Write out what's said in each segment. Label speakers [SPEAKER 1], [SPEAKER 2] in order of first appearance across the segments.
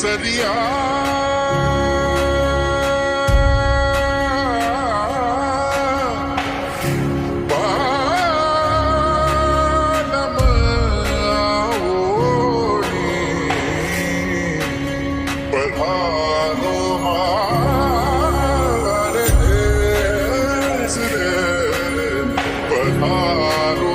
[SPEAKER 1] केसरिया बालम ओढ़ी पधारो हमारे देश रे पधारो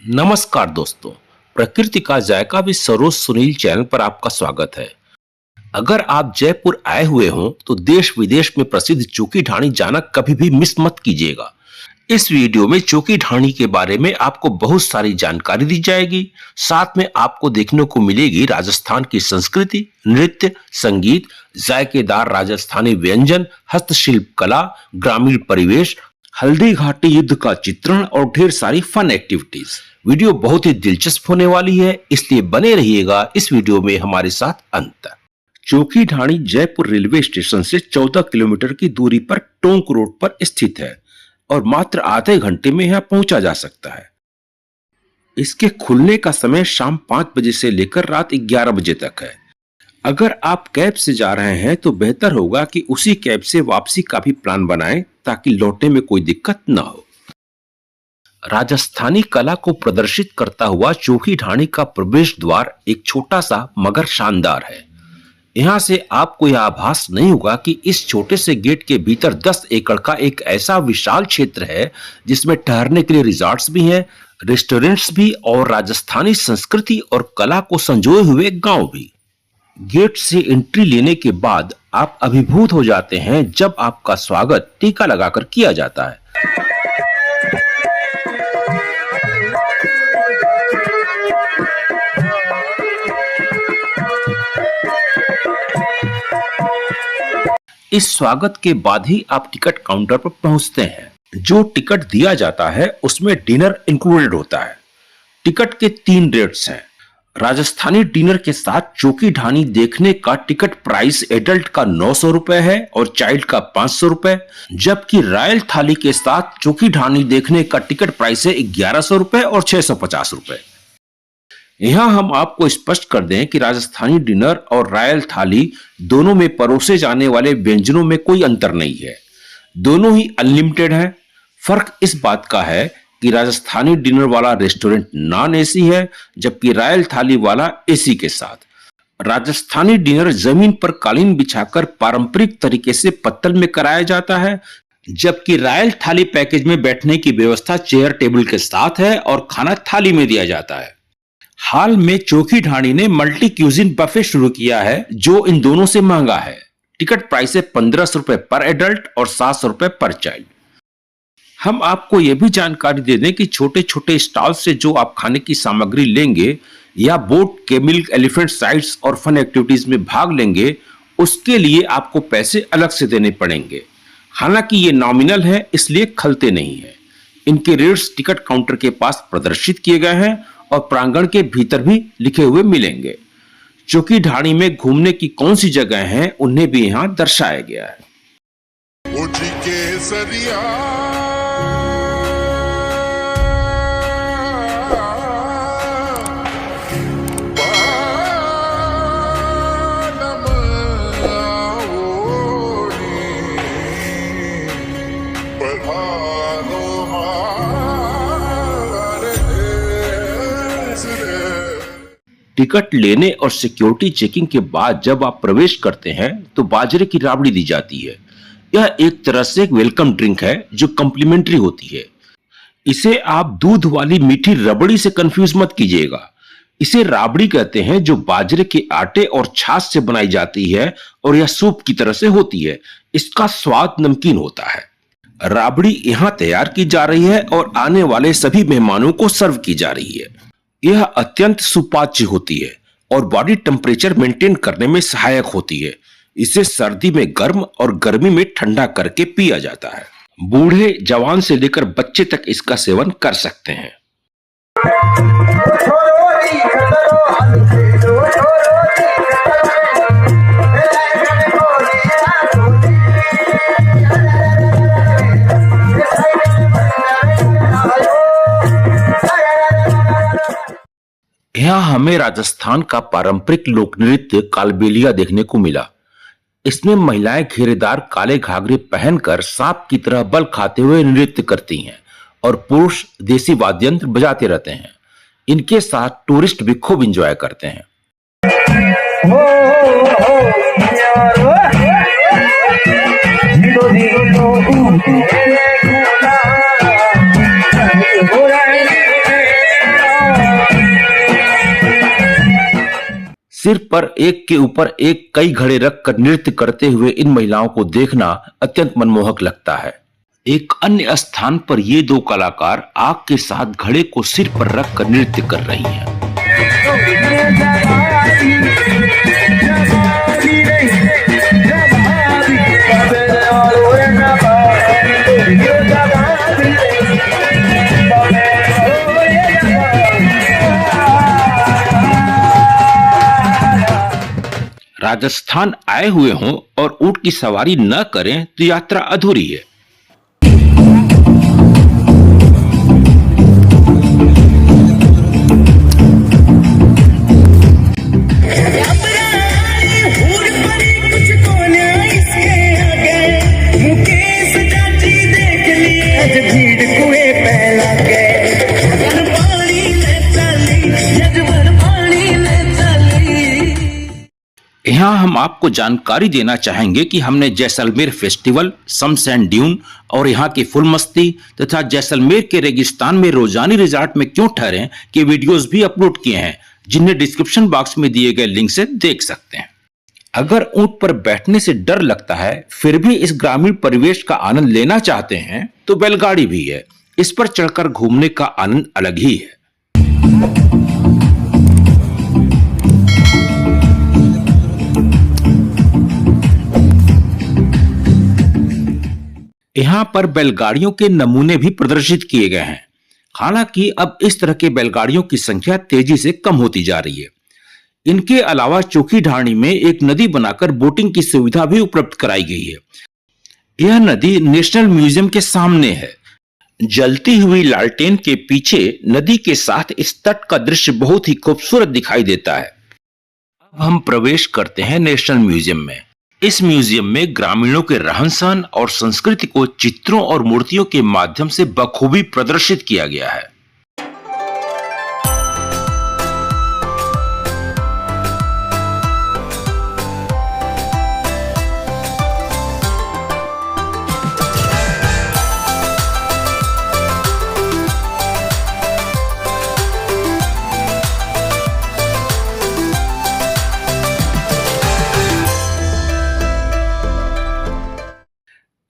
[SPEAKER 2] नमस्कार दोस्तों, प्रकृति का जायका भी सरोज सुनील चैनल पर आपका स्वागत है। अगर आप जयपुर आए हुए हों तो देश विदेश में प्रसिद्ध चौकी ढाणी जाना कभी भी मिस मत कीजिएगा। इस वीडियो में चौकी ढाणी के बारे में आपको बहुत सारी जानकारी दी जाएगी। साथ में आपको देखने को मिलेगी राजस्थान की संस्कृति, नृत्य, संगीत, जायकेदार राजस्थानी व्यंजन, हस्तशिल्प कला, ग्रामीण परिवेश, हल्दी घाटी युद्ध का चित्रण और ढेर सारी फन एक्टिविटीज। वीडियो बहुत ही दिलचस्प होने वाली है, इसलिए बने रहिएगा इस वीडियो में हमारे साथ अंत तक। चौकी ढाणी जयपुर रेलवे स्टेशन से 14 किलोमीटर की दूरी पर टोंक रोड पर स्थित है और मात्र आधे घंटे में यहां पहुंचा जा सकता है। इसके खुलने का समय शाम 5 बजे से लेकर रात 11 बजे तक है। अगर आप कैब से जा रहे हैं तो बेहतर होगा कि उसी कैब से वापसी का भी प्लान बनाएं ताकि लौटने में कोई दिक्कत न हो। राजस्थानी कला को प्रदर्शित करता हुआ चौकी ढाणी का प्रवेश द्वार एक छोटा सा मगर शानदार है। यहां से आपको यह आभास नहीं होगा कि इस छोटे से गेट के भीतर 10 एकड़ का एक ऐसा विशाल क्षेत्र है जिसमें ठहरने के लिए रिजॉर्ट्स भी हैं, रेस्टोरेंट्स भी और राजस्थानी संस्कृति और कला को संजोए हुए गांव भी। गेट से एंट्री लेने के बाद आप अभिभूत हो जाते हैं जब आपका स्वागत टीका लगाकर किया जाता है। इस स्वागत के बाद ही आप टिकट काउंटर पर पहुंचते हैं। जो टिकट दिया जाता है उसमें डिनर इंक्लूडेड होता है। टिकट के 3 रेट्स हैं। राजस्थानी डिनर के साथ चौकी ढाणी देखने का टिकट प्राइस एडल्ट का 900 रुपए है और चाइल्ड का 500 रुपए, जबकि रॉयल थाली के साथ चौकी ढाणी देखने का टिकट प्राइस है 1100 रुपए और 650 रुपए। यहां हम आपको स्पष्ट कर दें कि राजस्थानी डिनर और रॉयल थाली दोनों में परोसे जाने वाले व्यंजनों में कोई अंतर नहीं है। दोनों ही अनलिमिटेड है। फर्क इस बात का है कि राजस्थानी डिनर वाला रेस्टोरेंट नॉन एसी है, जबकि रॉयल थाली वाला एसी के साथ। राजस्थानी डिनर जमीन पर कालीन बिछाकर पारंपरिक तरीके से पत्तल में कराया जाता है, जबकि रॉयल थाली पैकेज में बैठने की व्यवस्था चेयर टेबल के साथ है और खाना थाली में दिया जाता है। हाल में चौकी ढाणी ने मल्टी क्यूजिन बफे शुरू किया है जो इन दोनों से महंगा है। टिकट प्राइस है 1500 रुपए पर एडल्ट और 700 रुपए पर चाइल्ड। हम आपको यह भी जानकारी दे दें कि छोटे छोटे स्टॉल से जो आप खाने की सामग्री लेंगे या बोट, केमिल, एलिफेंट साइट्स और फन एक्टिविटीज में भाग लेंगे, उसके लिए आपको पैसे अलग से देने पड़ेंगे। हालांकि ये नॉमिनल है, इसलिए खलते नहीं है। इनके रेट्स टिकट काउंटर के पास प्रदर्शित किए गए हैं और प्रांगण के भीतर भी लिखे हुए मिलेंगे। चौकी ढाणी में घूमने की कौन सी जगह हैं, उन्हें भी यहाँ दर्शाया गया है। टिकट लेने और सिक्योरिटी चेकिंग के बाद जब आप प्रवेश करते हैं तो बाजरे की राबड़ी दी जाती है। यह एक तरह से एक वेलकम ड्रिंक है जो कॉम्प्लीमेंट्री होती है। इसे आप दूध वाली मीठी रबड़ी से कंफ्यूज मत कीजिएगा। इसे राबड़ी कहते हैं जो बाजरे के आटे और छाछ से बनाई जाती है और यह सूप की तरह से होती है। इसका स्वाद नमकीन होता है। राबड़ी यहां तैयार की जा रही है और आने वाले सभी मेहमानों को सर्व की जा रही है। यह अत्यंत सुपाच्य होती है और बॉडी टेम्परेचर मेंटेन करने में सहायक होती है। इसे सर्दी में गर्म और गर्मी में ठंडा करके पिया जाता है। बूढ़े, जवान से लेकर बच्चे तक इसका सेवन कर सकते हैं। यहाँ हमें राजस्थान का पारंपरिक लोक नृत्य कालबेलिया देखने को मिला। इसमें महिलाएं घेरेदार काले घाघरे पहनकर सांप की तरह बल खाते हुए नृत्य करती हैं और पुरुष देसी वाद्य यंत्र बजाते रहते हैं। इनके साथ टूरिस्ट भी खूब एंजॉय करते हैं। सिर पर एक के ऊपर एक कई घड़े रखकर नृत्य करते हुए इन महिलाओं को देखना अत्यंत मनमोहक लगता है। एक अन्य स्थान पर ये दो कलाकार आग के साथ घड़े को सिर पर रखकर नृत्य कर रही हैं। राजस्थान आए हुए हों और ऊंट की सवारी न करें तो यात्रा अधूरी है। यहाँ हम आपको जानकारी देना चाहेंगे कि हमने जैसलमेर फेस्टिवल, सम सैंड ड्यून और यहाँ की फुल मस्ती तथा जैसलमेर के रेगिस्तान में रोजानी रिजॉर्ट में क्यों ठहरे के वीडियोस भी अपलोड किए हैं, जिन्हें डिस्क्रिप्शन बॉक्स में दिए गए लिंक से देख सकते हैं। अगर ऊंट पर बैठने से डर लगता है फिर भी इस ग्रामीण परिवेश का आनंद लेना चाहते हैं तो बैलगाड़ी भी है। इस पर चढ़कर घूमने का आनंद अलग ही है। यहाँ पर बैलगाड़ियों के नमूने भी प्रदर्शित किए गए हैं। हालांकि अब इस तरह के बैलगाड़ियों की संख्या तेजी से कम होती जा रही है। इनके अलावा चोखी ढाणी में एक नदी बनाकर बोटिंग की सुविधा भी उपलब्ध कराई गई है। यह नदी नेशनल म्यूजियम के सामने है। जलती हुई लालटेन के पीछे नदी के साथ इस तट का दृश्य बहुत ही खूबसूरत दिखाई देता है। अब हम प्रवेश करते हैं नेशनल म्यूजियम में। इस म्यूजियम में ग्रामीणों के रहन सहन और संस्कृति को चित्रों और मूर्तियों के माध्यम से बखूबी प्रदर्शित किया गया है।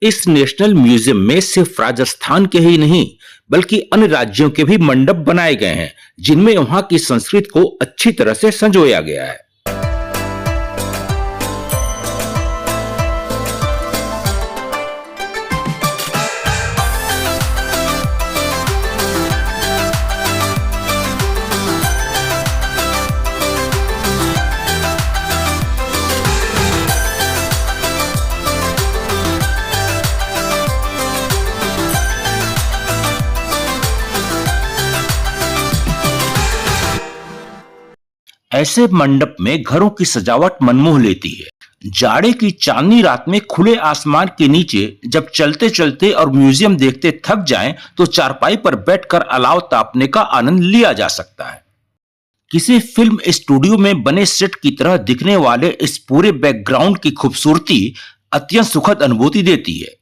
[SPEAKER 2] इस नेशनल म्यूजियम में सिर्फ राजस्थान के ही नहीं बल्कि अन्य राज्यों के भी मंडप बनाए गए हैं, जिनमें वहां की संस्कृति को अच्छी तरह से संजोया गया है। ऐसे मंडप में घरों की सजावट मनमोह लेती है। जाड़े की चांदनी रात में खुले आसमान के नीचे जब चलते चलते और म्यूजियम देखते थक जाएं तो चारपाई पर बैठकर अलाव तापने का आनंद लिया जा सकता है। किसी फिल्म स्टूडियो में बने सेट की तरह दिखने वाले इस पूरे बैकग्राउंड की खूबसूरती अत्यंत सुखद अनुभूति देती है।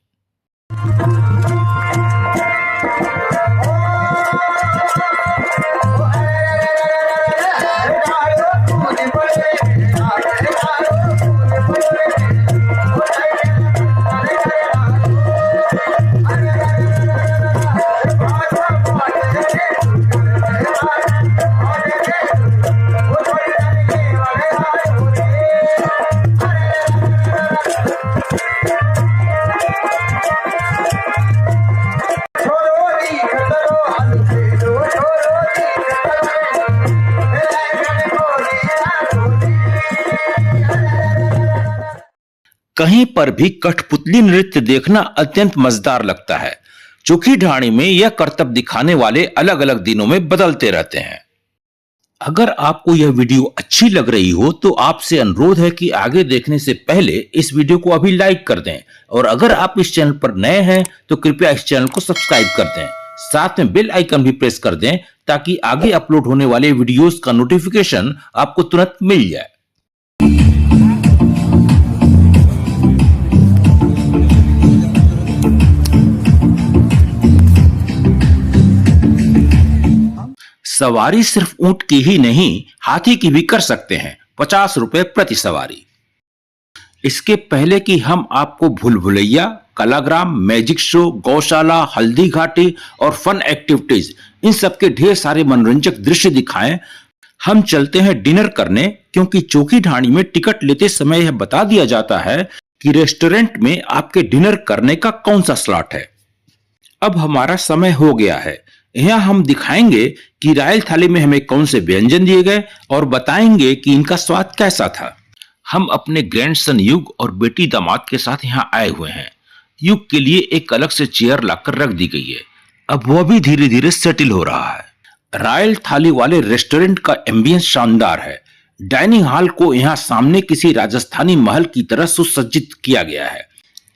[SPEAKER 2] कहीं पर भी कठपुतली नृत्य देखना अत्यंत मजेदार लगता है। चोखी ढाणी में यह करतब दिखाने वाले अलग अलग दिनों में बदलते रहते हैं। अगर आपको यह वीडियो अच्छी लग रही हो तो आपसे अनुरोध है कि आगे देखने से पहले इस वीडियो को अभी लाइक कर दें और अगर आप इस चैनल पर नए हैं तो कृपया इस चैनल को सब्सक्राइब कर दें। साथ में बेल आइकन भी प्रेस कर दें ताकि आगे अपलोड होने वाले वीडियोस का नोटिफिकेशन आपको तुरंत मिल जाए। सवारी सिर्फ ऊंट की ही नहीं, हाथी की भी कर सकते हैं। 50 रुपए प्रति सवारी। इसके पहले कि हम आपको भूल भुलैया, कलाग्राम, मैजिक शो, गौशाला, हल्दी घाटी और फन एक्टिविटीज इन सब के ढेर सारे मनोरंजक दृश्य दिखाएं, हम चलते हैं डिनर करने, क्योंकि चौकी ढाणी में टिकट लेते समय यह बता दिया जाता है कि रेस्टोरेंट में आपके डिनर करने का कौन सा स्लॉट है। अब हमारा समय हो गया है। यहाँ हम दिखाएंगे कि रॉयल थाली में हमें कौन से व्यंजन दिए गए और बताएंगे कि इनका स्वाद कैसा था। हम अपने ग्रैंडसन युग और बेटी दामाद के साथ यहाँ आए हुए हैं। युग के लिए एक अलग से चेयर लाकर रख दी गई है। अब वह भी धीरे धीरे सेटल हो रहा है। रॉयल थाली वाले रेस्टोरेंट का एम्बियंस शानदार है। डाइनिंग हॉल को यहाँ सामने किसी राजस्थानी महल की तरह सुसज्जित किया गया है।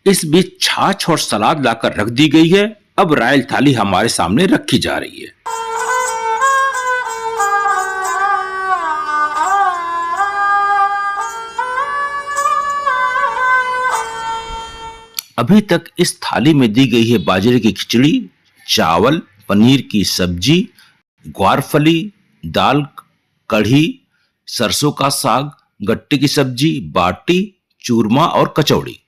[SPEAKER 2] इस बीच छाछ और सलाद लाकर रख दी गई है। अब रॉयल थाली हमारे सामने रखी जा रही है। अभी तक इस थाली में दी गई है बाजरे की खिचड़ी, चावल, पनीर की सब्जी, ग्वारफली, दाल, कढ़ी, सरसों का साग, गट्टे की सब्जी, बाटी, चूरमा और कचौड़ी।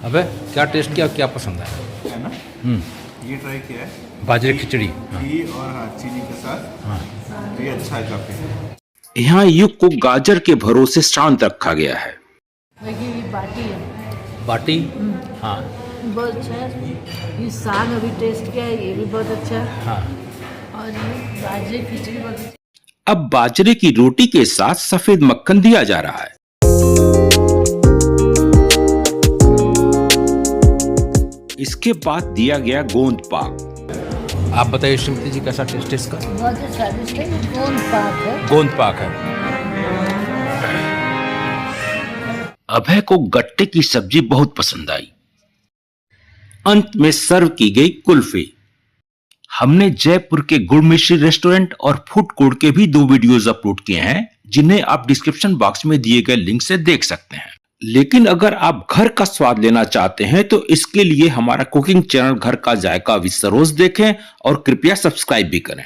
[SPEAKER 3] अबे क्या टेस्ट किया, क्या पसंद है?
[SPEAKER 4] है ना, ये ट्राई किया है
[SPEAKER 3] बाजरे खिचड़ी।
[SPEAKER 4] घी और चीनी के साथ।
[SPEAKER 3] हाँ।
[SPEAKER 4] ये अच्छा है काफी।
[SPEAKER 2] यहाँ युग को गाजर के भरोसे शांत रखा गया है।
[SPEAKER 5] देखिए ये बाटी है।
[SPEAKER 3] बाटी। हाँ
[SPEAKER 5] बहुत अच्छा है। ये साग अभी टेस्ट किया है, ये भी बहुत अच्छा है।
[SPEAKER 3] हाँ।
[SPEAKER 5] और ये बाजरे की खिचड़ी बहुत अच्छी।
[SPEAKER 2] अब बाजरे की रोटी के साथ सफेद मक्खन दिया जा रहा है। इसके बाद दिया गया गोंद पाक।
[SPEAKER 3] आप बताइए श्रीमती जी, कैसा टेस्ट है इसका?
[SPEAKER 5] बहुत ही स्वादिष्ट है। ये गोंद पाक है।
[SPEAKER 3] गोंद पाक है।
[SPEAKER 2] अभय को गट्टे की सब्जी बहुत पसंद आई। अंत में सर्व की गई कुल्फी। हमने जयपुर के गुड़ मिश्री रेस्टोरेंट और फूड कोर्ट के भी 2 वीडियोस अपलोड किए हैं, जिन्हें आप डिस्क्रिप्शन बॉक्स में दिए गए लिंक से देख सकते हैं। लेकिन अगर आप घर का स्वाद लेना चाहते हैं तो इसके लिए हमारा कुकिंग चैनल घर का जायका विद सरोज देखें और कृपया सब्सक्राइब भी करें।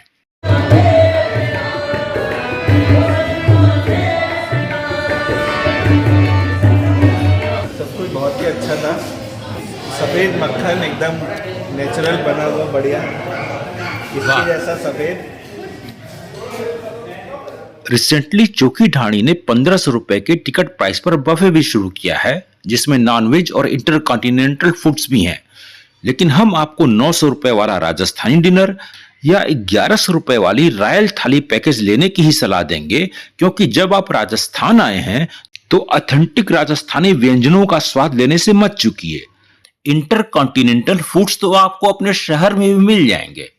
[SPEAKER 4] सब कुछ बहुत ही अच्छा था। सफेद मक्खन एकदम नेचुरल बना हुआ, बढ़िया, इसके जैसा सफेद।
[SPEAKER 2] रिसेंटली चौकी ढाणी ने 1500 रुपए के टिकट प्राइस पर बफे भी शुरू किया है, जिसमें नॉनवेज और इंटरकॉन्टिनेंटल फूड्स भी हैं। लेकिन हम आपको 900 रुपए वाला राजस्थानी डिनर या 1100 रुपए वाली रॉयल थाली पैकेज लेने की ही सलाह देंगे, क्योंकि जब आप राजस्थान आए हैं तो ऑथेंटिक राजस्थानी व्यंजनों का स्वाद लेने से मत चूकिए। इंटरकॉन्टिनेंटल फूड्स तो आपको अपने शहर में भी मिल जाएंगे।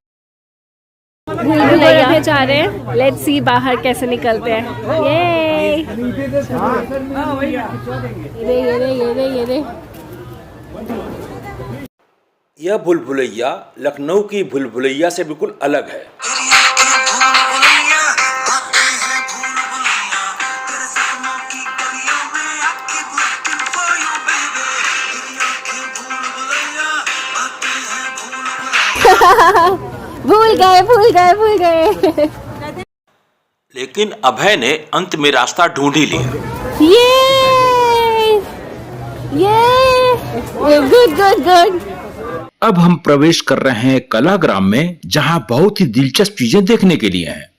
[SPEAKER 6] भूल भुलैया जा रहे हैं। लेट्स सी बाहर कैसे निकलते हैं। ये रे।
[SPEAKER 2] यह भूल भुलैया लखनऊ की भूल भुलैया से बिल्कुल अलग है।
[SPEAKER 6] भूल गए।
[SPEAKER 2] लेकिन अभय ने अंत में रास्ता ढूंढ ही लिया।
[SPEAKER 6] ये गुड।
[SPEAKER 2] अब हम प्रवेश कर रहे हैं कलाग्राम में, जहां बहुत ही दिलचस्प चीजें देखने के लिए हैं।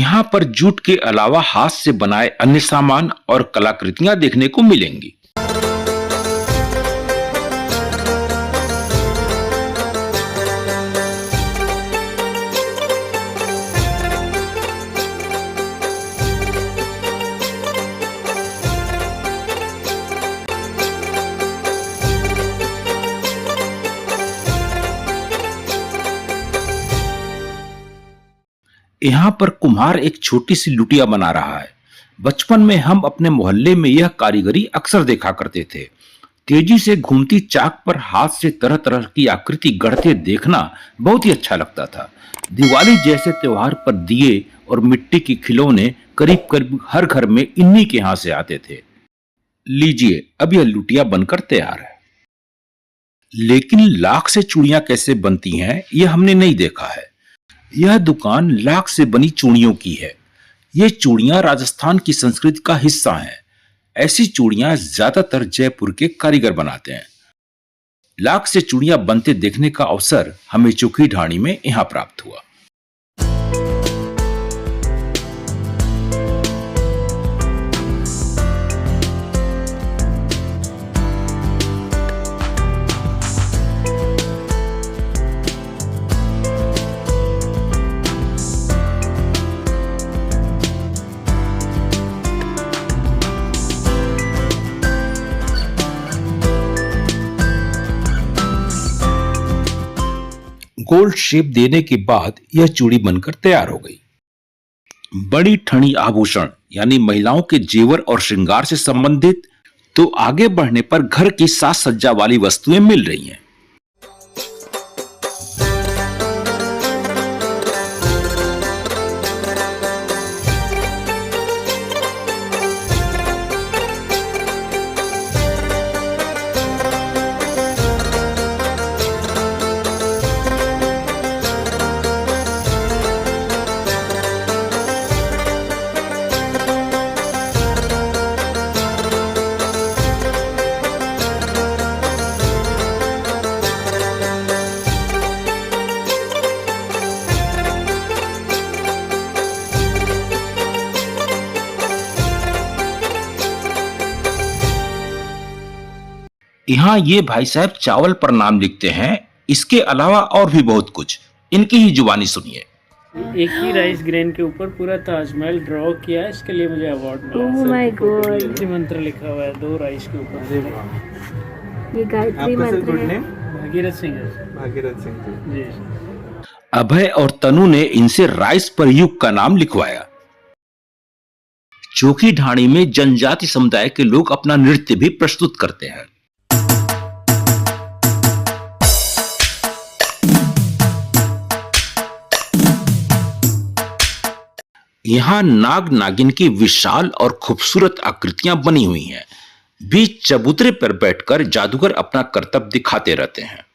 [SPEAKER 2] यहाँ पर जूट के अलावा हाथ से बनाए अन्य सामान और कलाकृतियां देखने को मिलेंगी। यहाँ पर कुम्हार एक छोटी सी लुटिया बना रहा है। बचपन में हम अपने मोहल्ले में यह कारीगरी अक्सर देखा करते थे। तेजी से घूमती चाक पर हाथ से तरह तरह की आकृति गढ़ते देखना बहुत ही अच्छा लगता था। दिवाली जैसे त्योहार पर दिए और मिट्टी के खिलौने करीब करीब हर घर में इन्हीं के यहाँ से आते थे। लीजिए, अब यह लुटिया बनकर तैयार है। लेकिन लाख से चूड़ियां कैसे बनती हैं, यह हमने नहीं देखा है। यह दुकान लाख से बनी चूड़ियों की है। ये चूड़ियां राजस्थान की संस्कृति का हिस्सा हैं। ऐसी चूड़ियां ज्यादातर जयपुर के कारीगर बनाते हैं। लाख से चूड़ियां बनते देखने का अवसर हमें चोखी ढाणी में यहां प्राप्त हुआ। गोल्ड शेप देने के बाद यह चूड़ी बनकर तैयार हो गई। बड़ी ठनी आभूषण यानी महिलाओं के जेवर और श्रृंगार से संबंधित तो आगे बढ़ने पर घर की साज सज्जा वाली वस्तुएं मिल रही हैं। यहाँ ये भाई साहब चावल पर नाम लिखते हैं। इसके अलावा और भी बहुत कुछ, इनकी ही जुबानी सुनिए।
[SPEAKER 7] एक ही राइस ग्रेन के ऊपर पूरा ताजमहल ड्रॉ किया है, इसके लिए मुझे अवार्ड मिला।
[SPEAKER 6] ओह माय गॉड,
[SPEAKER 7] गायत्री मंत्र लिखा हुआ है 2 राइस के ऊपर।
[SPEAKER 6] ये गायत्री मंत्र है।
[SPEAKER 7] भागीरथ सिंह है।
[SPEAKER 4] भागीरथ सिंह जी।
[SPEAKER 7] जी।
[SPEAKER 2] अभय और तनु ने इनसे राइस पर युग का नाम लिखवाया। चोखी ढाणी में जनजाति समुदाय के लोग अपना नृत्य भी प्रस्तुत करते हैं। यहाँ नाग नागिन की विशाल और खूबसूरत आकृतियां बनी हुई हैं। बीच चबूतरे पर बैठकर जादूगर अपना करतब दिखाते रहते हैं।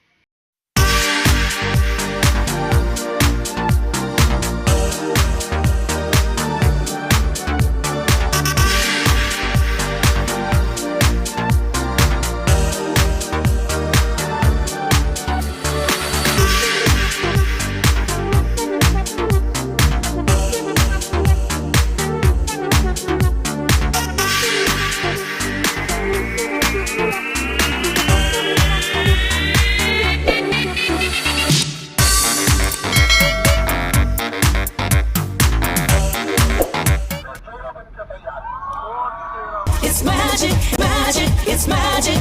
[SPEAKER 8] It's magic, magic, it's magic.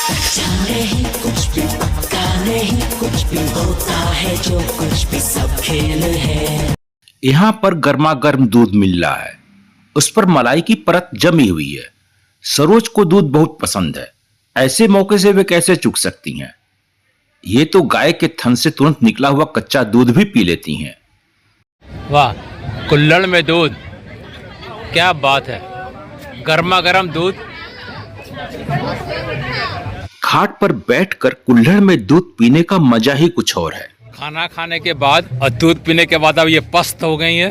[SPEAKER 8] अच्छा नहीं कुछ भी, पक्का नहीं कुछ भी, होता है जो कुछ भी, सब खेल है।
[SPEAKER 2] यहाँ पर गर्मा गर्म दूध मिल रहा है, उस पर मलाई की परत जमी हुई है। सरोज को दूध बहुत पसंद है। ऐसे मौके से वे कैसे चूक सकती हैं। ये तो गाय के थन से तुरंत निकला हुआ कच्चा दूध भी पी लेती हैं।
[SPEAKER 3] वाह, कुल्हड़ में दूध, क्या बात है, गर्मा गर्म दूध।
[SPEAKER 2] खाट पर बैठकर कुल्हड़ में दूध पीने का मजा ही कुछ और है।
[SPEAKER 3] खाना खाने के बाद और दूध पीने के बाद अब ये पस्त हो गई है।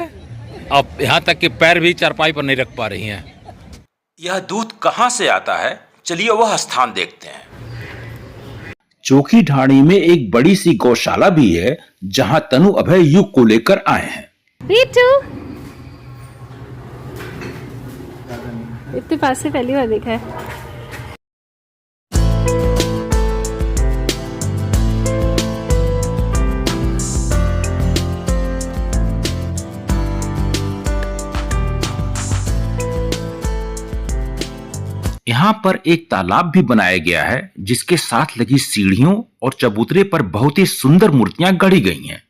[SPEAKER 3] अब यहाँ तक कि पैर भी चारपाई पर नहीं रख पा रही हैं।
[SPEAKER 2] यह दूध कहाँ से आता है, चलिए वह स्थान देखते हैं। चोखी ढाणी में एक बड़ी सी गौशाला भी है, जहाँ तनु अभय युग को लेकर आए हैं।
[SPEAKER 6] रीतू, इतने पास से पहली बार देखा है।
[SPEAKER 2] यहाँ पर एक तालाब भी बनाया गया है जिसके साथ लगी सीढ़ियों और चबूतरे पर बहुत ही सुंदर मूर्तियां गढ़ी गई हैं।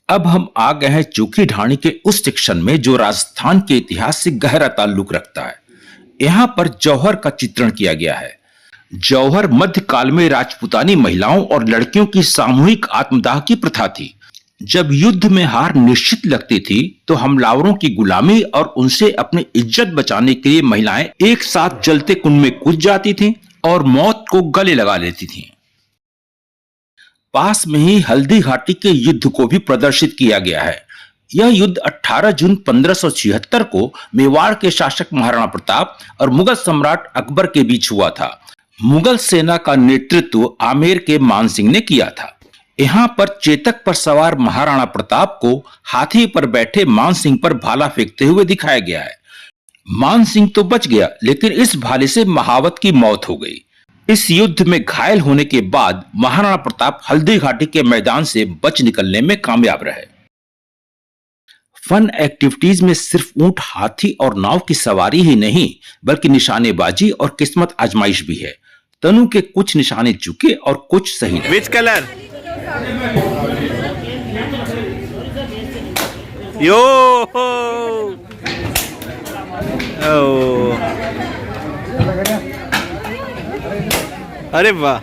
[SPEAKER 2] अब हम आ गए हैं चोखी ढाणी के उस सेक्शन में जो राजस्थान के इतिहास से गहरा ताल्लुक रखता है। यहाँ पर जौहर का चित्रण किया गया है। जौहर मध्यकाल में राजपूतानी महिलाओं और लड़कियों की सामूहिक आत्मदाह की प्रथा थी। जब युद्ध में हार निश्चित लगती थी तो हमलावरों की गुलामी और उनसे अपनी इज्जत बचाने के लिए महिलाएं एक साथ जलते कुंड में कूद जाती थीं और मौत को गले लगा लेती थीं। पास में ही हल्दी घाटी के युद्ध को भी प्रदर्शित किया गया है। यह युद्ध 18 जून 1576 को मेवाड़ के शासक महाराणा प्रताप और मुगल सम्राट अकबर के बीच हुआ था। मुगल सेना का नेतृत्व आमेर के मान सिंह ने किया था। यहाँ पर चेतक पर सवार महाराणा प्रताप को हाथी पर बैठे मान सिंह पर भाला फेंकते हुए दिखाया गया है। मान सिंह तो बच गया, लेकिन इस भाले से महावत की मौत हो गई। इस युद्ध में घायल होने के बाद महाराणा प्रताप हल्दी घाटी के मैदान से बच निकलने में कामयाब रहे। फन एक्टिविटीज में सिर्फ ऊंट, हाथी और नाव की सवारी ही नहीं बल्कि निशानेबाजी और किस्मत आजमाइश भी है। तनु के कुछ निशाने चुके और कुछ सही रहे।
[SPEAKER 4] विच कलर यो हो ओ अरे वाह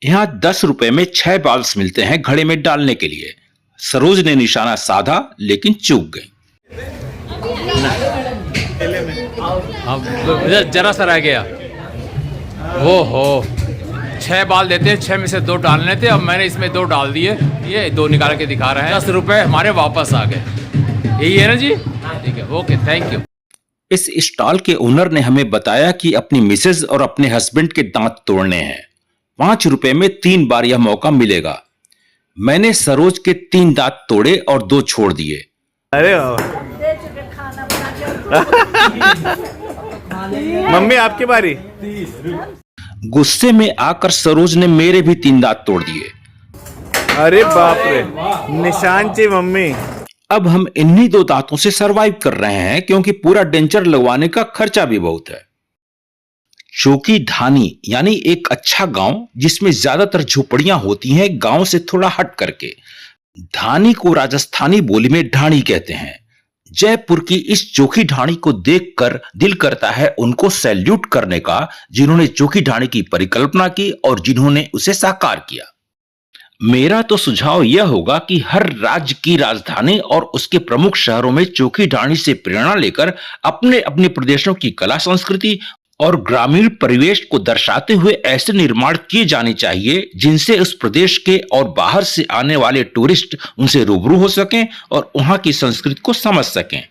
[SPEAKER 2] यहाँ 10 रुपए में 6 बॉल्स मिलते हैं घड़े में डालने के लिए। सरोज ने निशाना साधा लेकिन चूक गई।
[SPEAKER 3] जरा सा रह गया। वो हो 6 बाल देते हैं, 6 में से 2 डालने थे। अब मैंने इसमें 2 डाल दिए, ये 2 निकाल के दिखा रहे हैं। 10 रुपए हमारे वापस आ गए। यही है ना जी? ठीक है, ओके, थैंक यू।
[SPEAKER 2] इस स्टॉल के ओनर ने हमें बताया कि अपनी मिसेज और अपने हस्बैंड के दांत तोड़ने हैं। 5 रुपए में 3 बार यह मौका मिलेगा। मैंने सरोज के 3 दांत तोड़े और 2 छोड़ दिए।
[SPEAKER 4] अरे मम्मी आपकी बारी।
[SPEAKER 2] गुस्से में आकर सरोज ने मेरे भी 3 दांत तोड़ दिए।
[SPEAKER 4] अरे बाप रे, निशान ची मम्मी।
[SPEAKER 2] अब हम इन्हीं 2 दांतों से सरवाइव कर रहे हैं क्योंकि पूरा डेंचर लगवाने का खर्चा भी बहुत है। चोखी ढाणी यानी एक अच्छा गांव जिसमें ज्यादातर झोपड़ियां होती हैं, गांव से थोड़ा हट करके। ढाणी को राजस्थानी बोली में ढाणी कहते हैं। जयपुर की इस चोखी ढाणी को देखकर दिल करता है उनको सैल्यूट करने का, जिन्होंने चोखी ढाणी की परिकल्पना की और जिन्होंने उसे साकार किया। मेरा तो सुझाव यह होगा कि हर राज्य की राजधानी और उसके प्रमुख शहरों में चोखी ढाणी से प्रेरणा लेकर अपने अपने प्रदेशों की कला संस्कृति और ग्रामीण परिवेश को दर्शाते हुए ऐसे निर्माण किए जाने चाहिए जिनसे उस प्रदेश के और बाहर से आने वाले टूरिस्ट उनसे रूबरू हो सकें और वहां की संस्कृति को समझ सकें।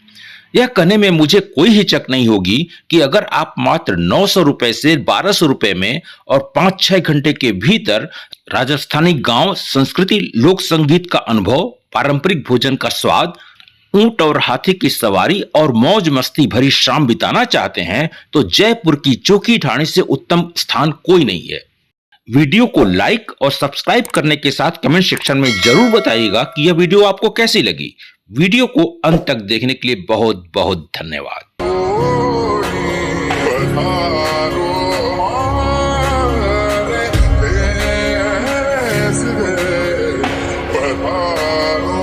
[SPEAKER 2] यह कहने में मुझे कोई हिचक नहीं होगी कि अगर आप मात्र 900 रुपए से 1200 रुपए में और 5-6 घंटे के भीतर राजस्थानी गांव संस्कृति, लोक संगीत का अनुभव, पारंपरिक भोजन का स्वाद, ऊंट और हाथी की सवारी और मौज मस्ती भरी शाम बिताना चाहते हैं तो जयपुर की चोखी ढाणी से उत्तम स्थान कोई नहीं है। वीडियो को लाइक और सब्सक्राइब करने के साथ कमेंट सेक्शन में जरूर बताइएगा कि यह वीडियो आपको कैसी लगी। वीडियो को अंत तक देखने के लिए बहुत बहुत धन्यवाद।
[SPEAKER 1] पधारो